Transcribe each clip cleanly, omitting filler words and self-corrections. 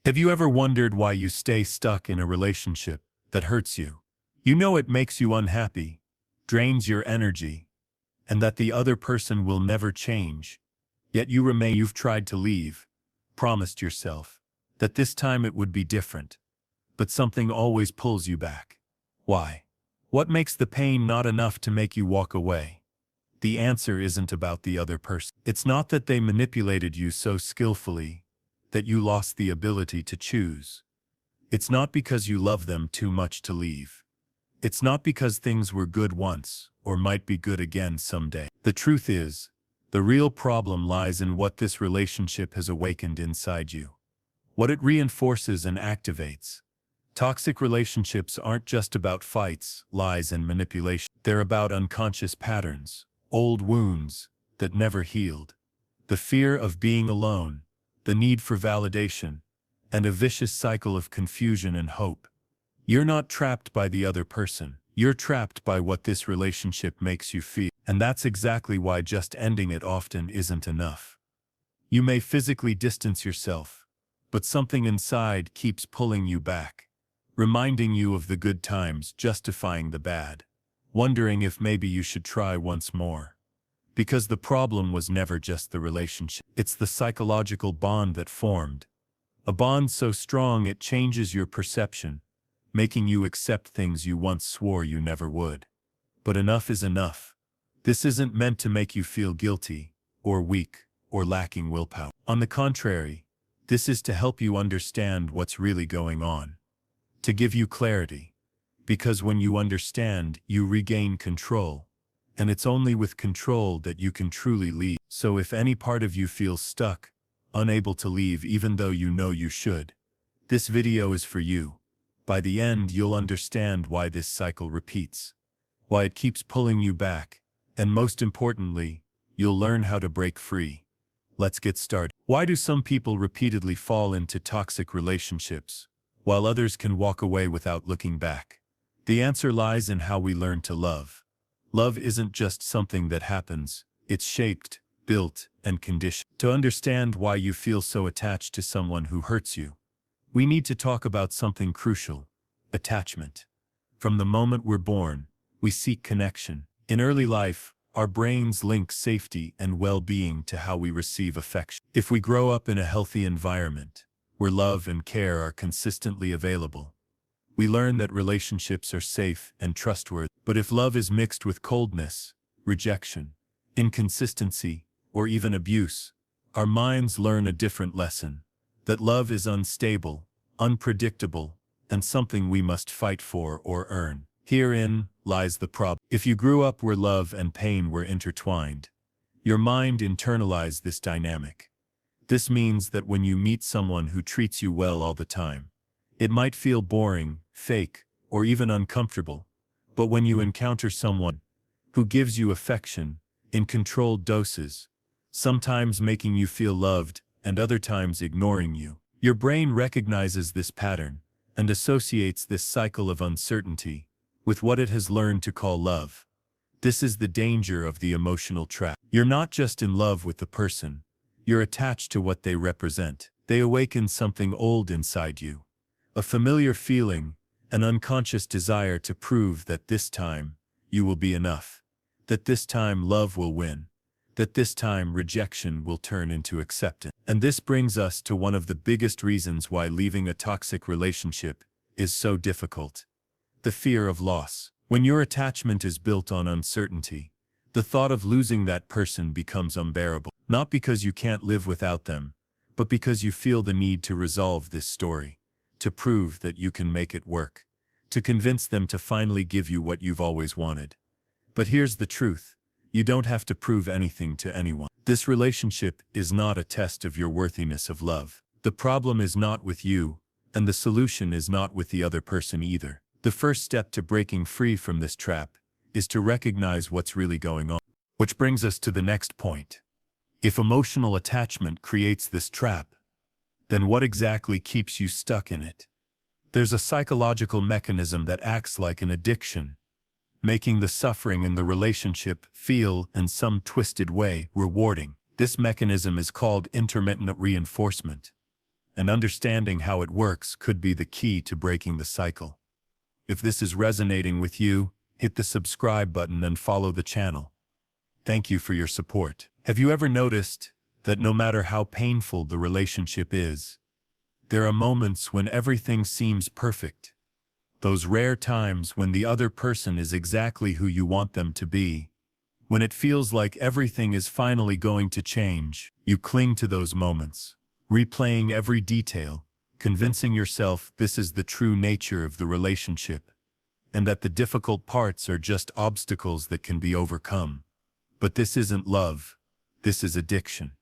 Have you ever wondered why you stay stuck in a relationship that hurts you? You know it makes you unhappy, drains your energy, and that the other person will never change. Yet you remain. You've tried to leave, promised yourself that this time it would be different, but something always pulls you back. Why? What makes the pain not enough to make you walk away? The answer isn't about the other person. It's not that they manipulated you so skillfully that you lost the ability to choose. It's not because you love them too much to leave. It's not because things were good once or might be good again someday. The truth is, the real problem lies in what this relationship has awakened inside you, what it reinforces and activates. Toxic relationships aren't just about fights, lies, and manipulation. They're about unconscious patterns, old wounds that never healed, the fear of being alone, the need for validation, and a vicious cycle of confusion and hope. You're not trapped by the other person. You're trapped by what this relationship makes you feel. And that's exactly why just ending it often isn't enough. You may physically distance yourself, but something inside keeps pulling you back, reminding you of the good times, justifying the bad, wondering if maybe you should try once more. Because the problem was never just the relationship. It's the psychological bond that formed. A bond so strong it changes your perception, making you accept things you once swore you never would. But enough is enough. This isn't meant to make you feel guilty, or weak, or lacking willpower. On the contrary, this is to help you understand what's really going on, to give you clarity. Because when you understand, you regain control. And it's only with control that you can truly leave. So if any part of you feels stuck, unable to leave even though you know you should, this video is for you. By the end, you'll understand why this cycle repeats, why it keeps pulling you back, and most importantly, you'll learn how to break free. Let's get started. Why do some people repeatedly fall into toxic relationships, while others can walk away without looking back? The answer lies in how we learn to love. Love isn't just something that happens, it's shaped, built, and conditioned. To understand why you feel so attached to someone who hurts you, we need to talk about something crucial: attachment. From the moment we're born, we seek connection. In early life, our brains link safety and well-being to how we receive affection. If we grow up in a healthy environment, where love and care are consistently available, we learn that relationships are safe and trustworthy. But if love is mixed with coldness, rejection, inconsistency, or even abuse, our minds learn a different lesson: that love is unstable, unpredictable, and something we must fight for or earn. Herein lies the problem. If you grew up where love and pain were intertwined, your mind internalized this dynamic. This means that when you meet someone who treats you well all the time, it might feel boring, fake, or even uncomfortable. But when you encounter someone who gives you affection in controlled doses, sometimes making you feel loved and other times ignoring you, your brain recognizes this pattern and associates this cycle of uncertainty with what it has learned to call love. This is the danger of the emotional trap. You're not just in love with the person, you're attached to what they represent. They awaken something old inside you, a familiar feeling, an unconscious desire to prove that this time you will be enough, that this time love will win, that this time rejection will turn into acceptance. And this brings us to one of the biggest reasons why leaving a toxic relationship is so difficult: the fear of loss. When your attachment is built on uncertainty, the thought of losing that person becomes unbearable. Not because you can't live without them, but because you feel the need to resolve this story, to prove that you can make it work, to convince them to finally give you what you've always wanted. But here's the truth: you don't have to prove anything to anyone. This relationship is not a test of your worthiness of love. The problem is not with you, and the solution is not with the other person either. The first step to breaking free from this trap is to recognize what's really going on. Which brings us to the next point. If emotional attachment creates this trap, then what exactly keeps you stuck in it? There's a psychological mechanism that acts like an addiction, making the suffering in the relationship feel, in some twisted way, rewarding. This mechanism is called intermittent reinforcement. and understanding how it works could be the key to breaking the cycle. If this is resonating with you, hit the subscribe button and follow the channel. Thank you for your support. Have you ever noticed that no matter how painful the relationship is, there are moments when everything seems perfect? Those rare times when the other person is exactly who you want them to be. When it feels like everything is finally going to change, you cling to those moments, replaying every detail, convincing yourself this is the true nature of the relationship, and that the difficult parts are just obstacles that can be overcome. But this isn't love, this is addiction.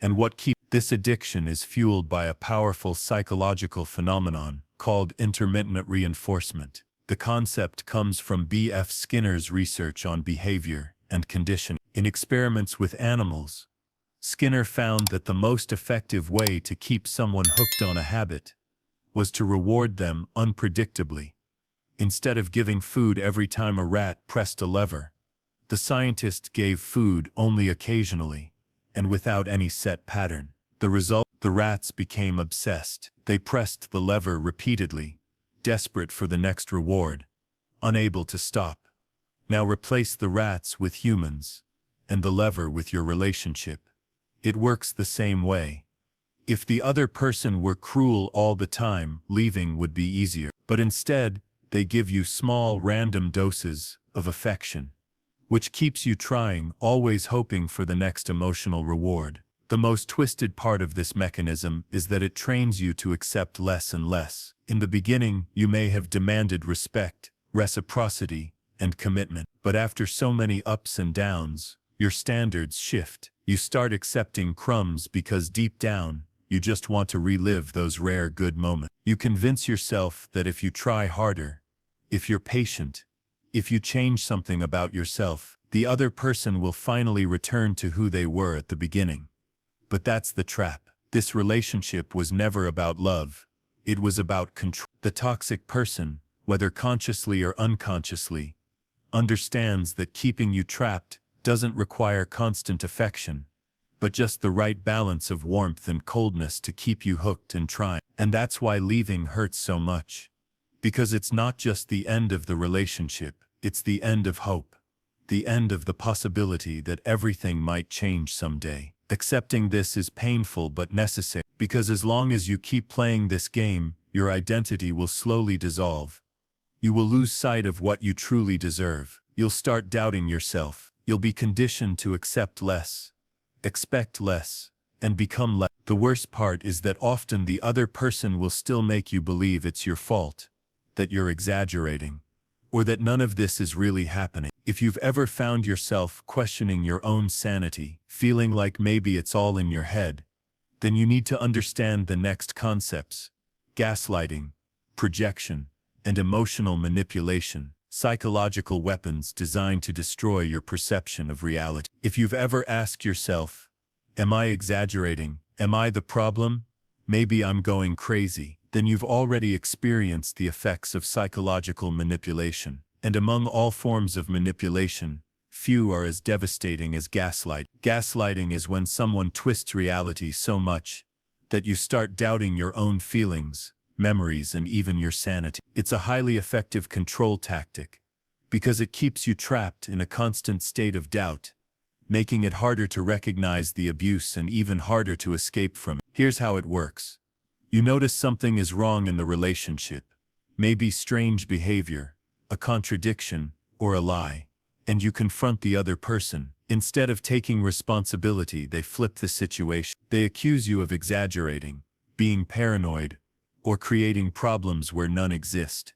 And what keeps this addiction is fueled by a powerful psychological phenomenon called intermittent reinforcement. The concept comes from B.F. Skinner's research on behavior and conditioning. In experiments with animals, Skinner found that the most effective way to keep someone hooked on a habit was to reward them unpredictably. Instead of giving food every time a rat pressed a lever, the scientist gave food only occasionally and without any set pattern. The result, the rats became obsessed. They pressed the lever repeatedly, desperate for the next reward, unable to stop. Now replace the rats with humans, and the lever with your relationship. It works the same way. If the other person were cruel all the time, leaving would be easier. But instead, they give you small random doses of affection, which keeps you trying, always hoping for the next emotional reward. The most twisted part of this mechanism is that it trains you to accept less and less. In the beginning, you may have demanded respect, reciprocity, and commitment. But after so many ups and downs, your standards shift. You start accepting crumbs because deep down, you just want to relive those rare good moments. You convince yourself that if you try harder, if you're patient, if you change something about yourself, the other person will finally return to who they were at the beginning. But that's the trap. This relationship was never about love. It was about control. The toxic person, whether consciously or unconsciously, understands that keeping you trapped doesn't require constant affection, but just the right balance of warmth and coldness to keep you hooked and trying. And that's why leaving hurts so much. Because it's not just the end of the relationship, it's the end of hope. The end of the possibility that everything might change someday. Accepting this is painful but necessary, because as long as you keep playing this game, your identity will slowly dissolve. You will lose sight of what you truly deserve. You'll start doubting yourself. You'll be conditioned to accept less, expect less, and become less. The worst part is that often the other person will still make you believe it's your fault, that you're exaggerating, or that none of this is really happening. If you've ever found yourself questioning your own sanity, feeling like maybe it's all in your head, then you need to understand the next concepts: gaslighting, projection, and emotional manipulation, psychological weapons designed to destroy your perception of reality. If you've ever asked yourself, am I exaggerating? Am I the problem? Maybe I'm going crazy. Then you've already experienced the effects of psychological manipulation. And among all forms of manipulation, few are as devastating as gaslight. Gaslighting is when someone twists reality so much that you start doubting your own feelings, memories, and even your sanity. It's a highly effective control tactic because it keeps you trapped in a constant state of doubt, making it harder to recognize the abuse and even harder to escape from it. Here's how it works. You notice something is wrong in the relationship, maybe strange behavior, a contradiction, or a lie, and you confront the other person. Instead of taking responsibility, they flip the situation. They accuse you of exaggerating, being paranoid, or creating problems where none exist.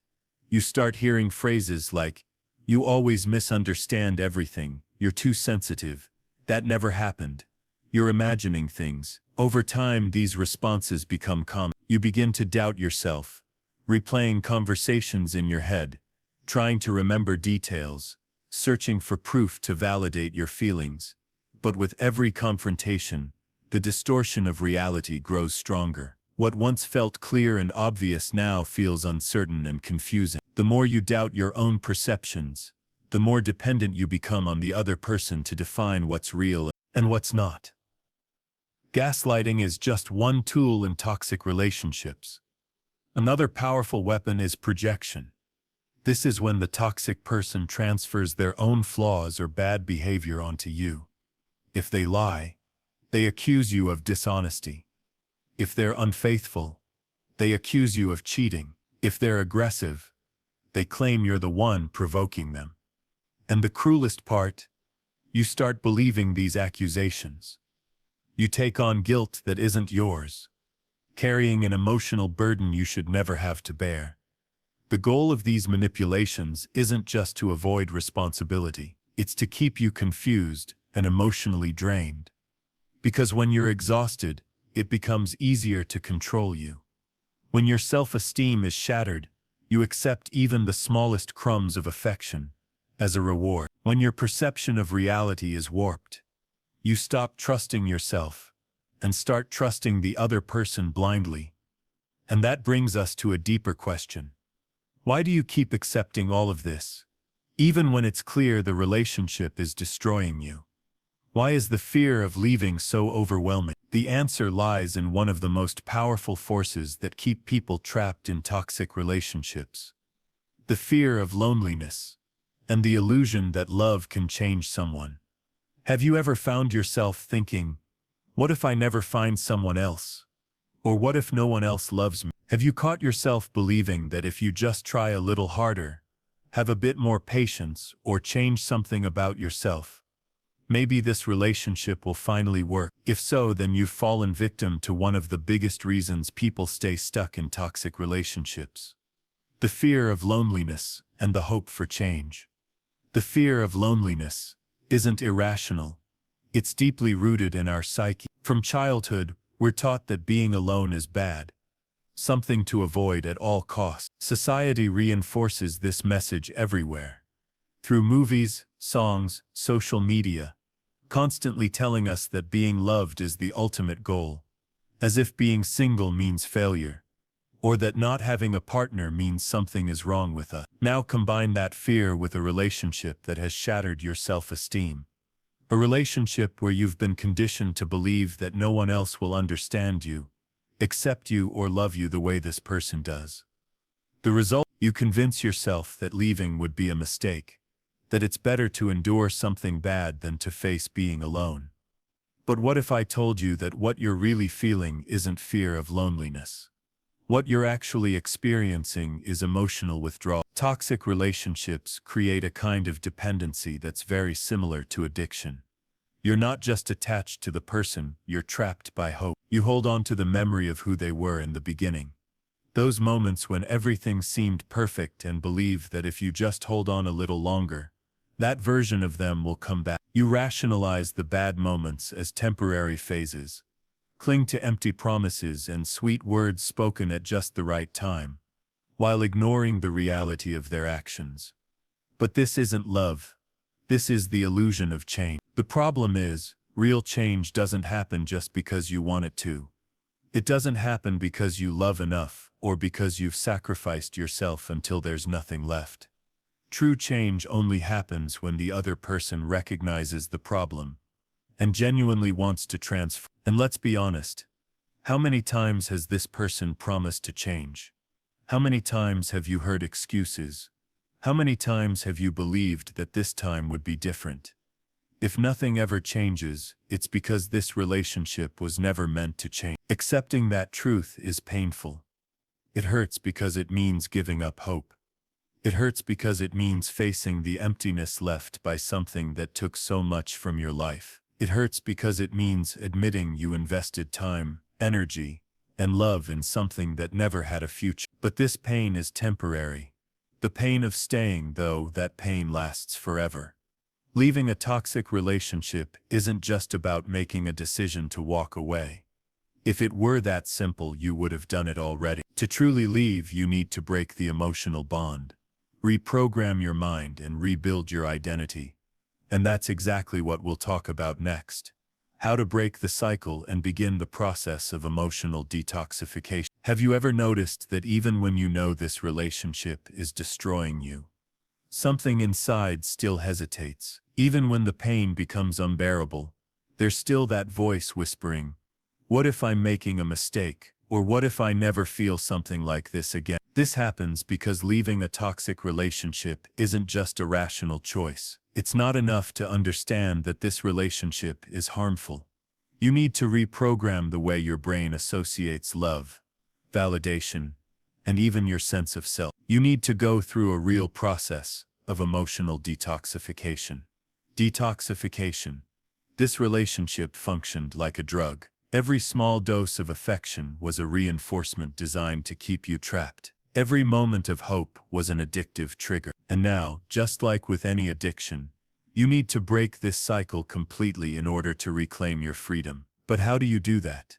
You start hearing phrases like, "You always misunderstand everything," "You're too sensitive," "That never happened," "You're imagining things." Over time, these responses become common. You begin to doubt yourself, replaying conversations in your head, trying to remember details, searching for proof to validate your feelings. But with every confrontation, the distortion of reality grows stronger. What once felt clear and obvious now feels uncertain and confusing. The more you doubt your own perceptions, the more dependent you become on the other person to define what's real and what's not. Gaslighting is just one tool in toxic relationships. Another powerful weapon is projection. This is when the toxic person transfers their own flaws or bad behavior onto you. If they lie, they accuse you of dishonesty. If they're unfaithful, they accuse you of cheating. If they're aggressive, they claim you're the one provoking them. And the cruelest part, you start believing these accusations. You take on guilt that isn't yours, carrying an emotional burden you should never have to bear. The goal of these manipulations isn't just to avoid responsibility, it's to keep you confused and emotionally drained. Because when you're exhausted, it becomes easier to control you. When your self-esteem is shattered, you accept even the smallest crumbs of affection as a reward. When your perception of reality is warped, you stop trusting yourself and start trusting the other person blindly. And that brings us to a deeper question. Why do you keep accepting all of this, even when it's clear the relationship is destroying you? Why is the fear of leaving so overwhelming? The answer lies in one of the most powerful forces that keep people trapped in toxic relationships: the fear of loneliness and the illusion that love can change someone. Have you ever found yourself thinking, what if I never find someone else? Or what if no one else loves me? Have you caught yourself believing that if you just try a little harder, have a bit more patience, or change something about yourself, maybe this relationship will finally work? If so, then you've fallen victim to one of the biggest reasons people stay stuck in toxic relationships: the fear of loneliness and the hope for change. The fear of loneliness isn't irrational. It's deeply rooted in our psyche. From childhood, we're taught that being alone is bad, something to avoid at all costs. Society reinforces this message everywhere, through movies, songs, social media, constantly telling us that being loved is the ultimate goal, as if being single means failure, or that not having a partner means something is wrong with us. Now combine that fear with a relationship that has shattered your self-esteem. A relationship where you've been conditioned to believe that no one else will understand you, accept you, or love you the way this person does. The result: you convince yourself that leaving would be a mistake, that it's better to endure something bad than to face being alone. But what if I told you that what you're really feeling isn't fear of loneliness? What you're actually experiencing is emotional withdrawal. Toxic relationships create a kind of dependency that's very similar to addiction. You're not just attached to the person, you're trapped by hope. You hold on to the memory of who they were in the beginning. Those moments when everything seemed perfect, and believe that if you just hold on a little longer, that version of them will come back. You rationalize the bad moments as temporary phases, cling to empty promises and sweet words spoken at just the right time, while ignoring the reality of their actions. But this isn't love. This is the illusion of change. The problem is, real change doesn't happen just because you want it to. It doesn't happen because you love enough, or because you've sacrificed yourself until there's nothing left. True change only happens when the other person recognizes the problem and genuinely wants to transform. And let's be honest, how many times has this person promised to change? How many times have you heard excuses? How many times have you believed that this time would be different? If nothing ever changes, it's because this relationship was never meant to change. Accepting that truth is painful. It hurts because it means giving up hope. It hurts because it means facing the emptiness left by something that took so much from your life. It hurts because it means admitting you invested time, energy, and love in something that never had a future. But this pain is temporary. The pain of staying, though, that pain lasts forever. Leaving a toxic relationship isn't just about making a decision to walk away. If it were that simple, you would have done it already. To truly leave, you need to break the emotional bond, reprogram your mind, and rebuild your identity. And that's exactly what we'll talk about next: how to break the cycle and begin the process of emotional detoxification. Have you ever noticed that even when you know this relationship is destroying you, something inside still hesitates? Even when the pain becomes unbearable, there's still that voice whispering, What if I'm making a mistake? Or what if I never feel something like this again? This happens because leaving a toxic relationship isn't just a rational choice. It's not enough to understand that this relationship is harmful. You need to reprogram the way your brain associates love, validation, and even your sense of self. You need to go through a real process of emotional detoxification. Detoxification. This relationship functioned like a drug. Every small dose of affection was a reinforcement designed to keep you trapped. Every moment of hope was an addictive trigger. And now, just like with any addiction, you need to break this cycle completely in order to reclaim your freedom. But how do you do that?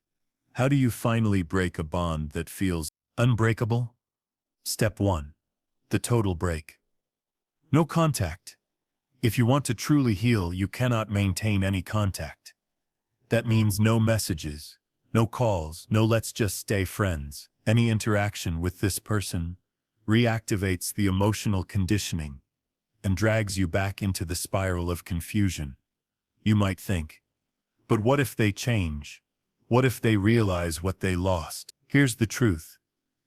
How do you finally break a bond that feels unbreakable? Step 1. The total break. No contact. If you want to truly heal, you cannot maintain any contact. That means no messages, no calls, no let's just stay friends. Any interaction with this person reactivates the emotional conditioning and drags you back into the spiral of confusion. You might think, but what if they change? What if they realize what they lost? Here's the truth.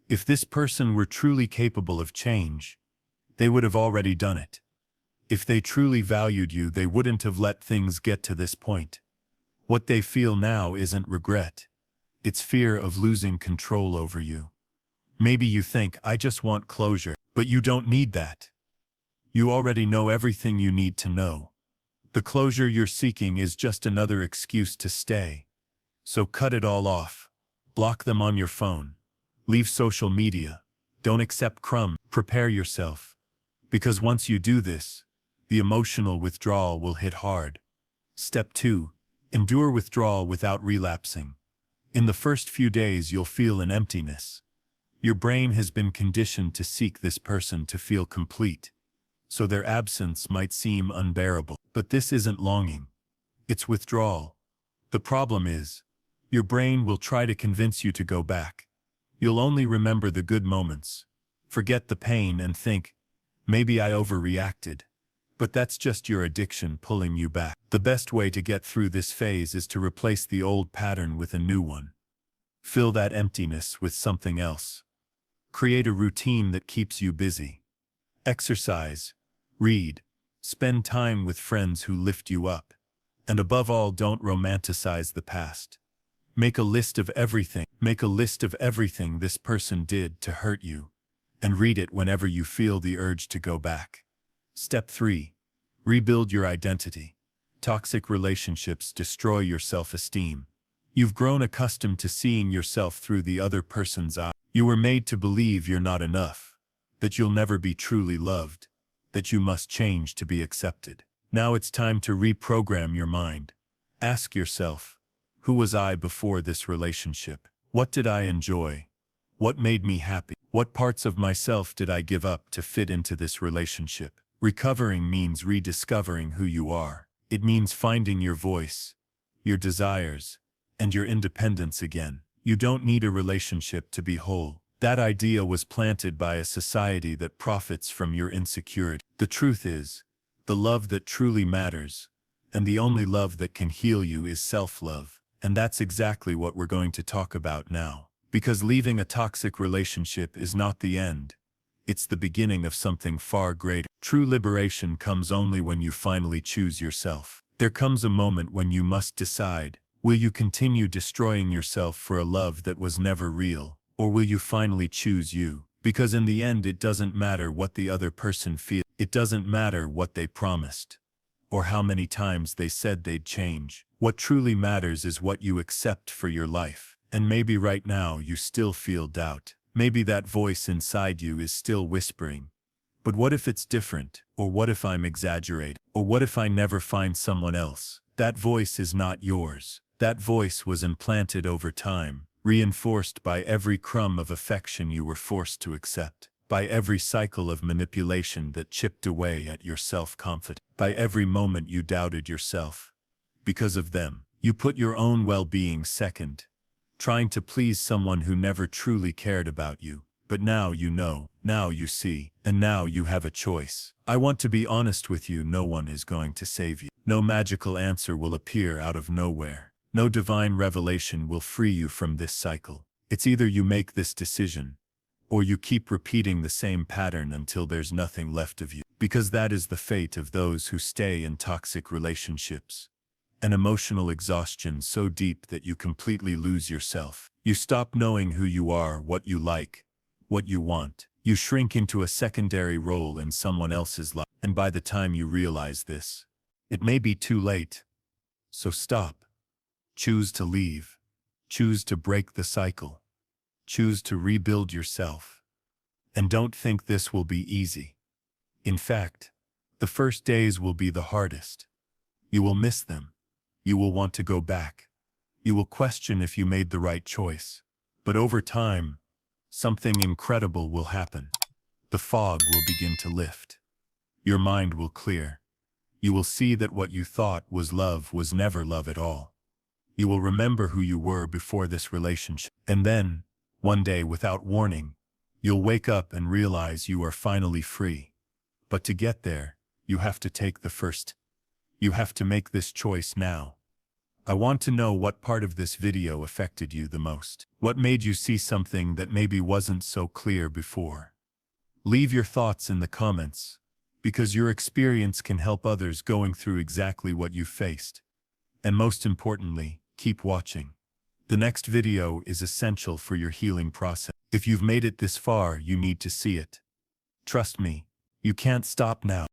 If this person were truly capable of change, they would have already done it. If they truly valued you, they wouldn't have let things get to this point. What they feel now isn't regret. It's fear of losing control over you. Maybe you think, I just want closure, but you don't need that. You already know everything you need to know. The closure you're seeking is just another excuse to stay. So cut it all off. Block them on your phone. Leave social media. Don't accept crumbs. Prepare yourself. Because once you do this, the emotional withdrawal will hit hard. Step 2. Endure withdrawal without relapsing. In the first few days, you'll feel an emptiness. Your brain has been conditioned to seek this person to feel complete, so their absence might seem unbearable. But this isn't longing. It's withdrawal. The problem is, your brain will try to convince you to go back. You'll only remember the good moments, forget the pain, and think, maybe I overreacted. But that's just your addiction pulling you back. The best way to get through this phase is to replace the old pattern with a new one. Fill that emptiness with something else. Create a routine that keeps you busy. Exercise, read, spend time with friends who lift you up. And above all, don't romanticize the past. Make a list of everything. Make a list of everything this person did to hurt you, and read it whenever you feel the urge to go back. Step 3. Rebuild your identity. Toxic relationships destroy your self-esteem. You've grown accustomed to seeing yourself through the other person's eyes. You were made to believe you're not enough, that you'll never be truly loved, that you must change to be accepted. Now it's time to reprogram your mind. Ask yourself, who was I before this relationship? What did I enjoy? What made me happy? What parts of myself did I give up to fit into this relationship? Recovering means rediscovering who you are. It means finding your voice, your desires, and your independence again. You don't need a relationship to be whole. That idea was planted by a society that profits from your insecurity. The truth is, the love that truly matters, and the only love that can heal you, is self-love. And that's exactly what we're going to talk about now. Because leaving a toxic relationship is not the end. It's the beginning of something far greater. True liberation comes only when you finally choose yourself. There comes a moment when you must decide, will you continue destroying yourself for a love that was never real, or will you finally choose you? Because in the end, it doesn't matter what the other person feels. It doesn't matter what they promised, or how many times they said they'd change. What truly matters is what you accept for your life. And maybe right now you still feel doubt. Maybe that voice inside you is still whispering, but what if it's different? Or what if I'm exaggerating? Or what if I never find someone else? That voice is not yours. That voice was implanted over time, reinforced by every crumb of affection you were forced to accept, by every cycle of manipulation that chipped away at your self-confidence, by every moment you doubted yourself. Because of them, you put your own well-being second, trying to please someone who never truly cared about you. But now you know, now you see, and now you have a choice. I want to be honest with you, no one is going to save you. No magical answer will appear out of nowhere. No divine revelation will free you from this cycle. It's either you make this decision, or you keep repeating the same pattern until there's nothing left of you. Because that is the fate of those who stay in toxic relationships. An emotional exhaustion so deep that you completely lose yourself. You stop knowing who you are, what you like, what you want. You shrink into a secondary role in someone else's life. And by the time you realize this, it may be too late. So stop. Choose to leave. Choose to break the cycle. Choose to rebuild yourself. And don't think this will be easy. In fact, the first days will be the hardest. You will miss them. You will want to go back. You will question if you made the right choice. But over time, something incredible will happen. The fog will begin to lift. Your mind will clear. You will see that what you thought was love was never love at all. You will remember who you were before this relationship. And then, one day without warning, you'll wake up and realize you are finally free. But to get there, you have to take the first. You have to make this choice now. I want to know what part of this video affected you the most. What made you see something that maybe wasn't so clear before? Leave your thoughts in the comments, because your experience can help others going through exactly what you faced. And most importantly, keep watching. The next video is essential for your healing process. If you've made it this far, you need to see it. Trust me, you can't stop now.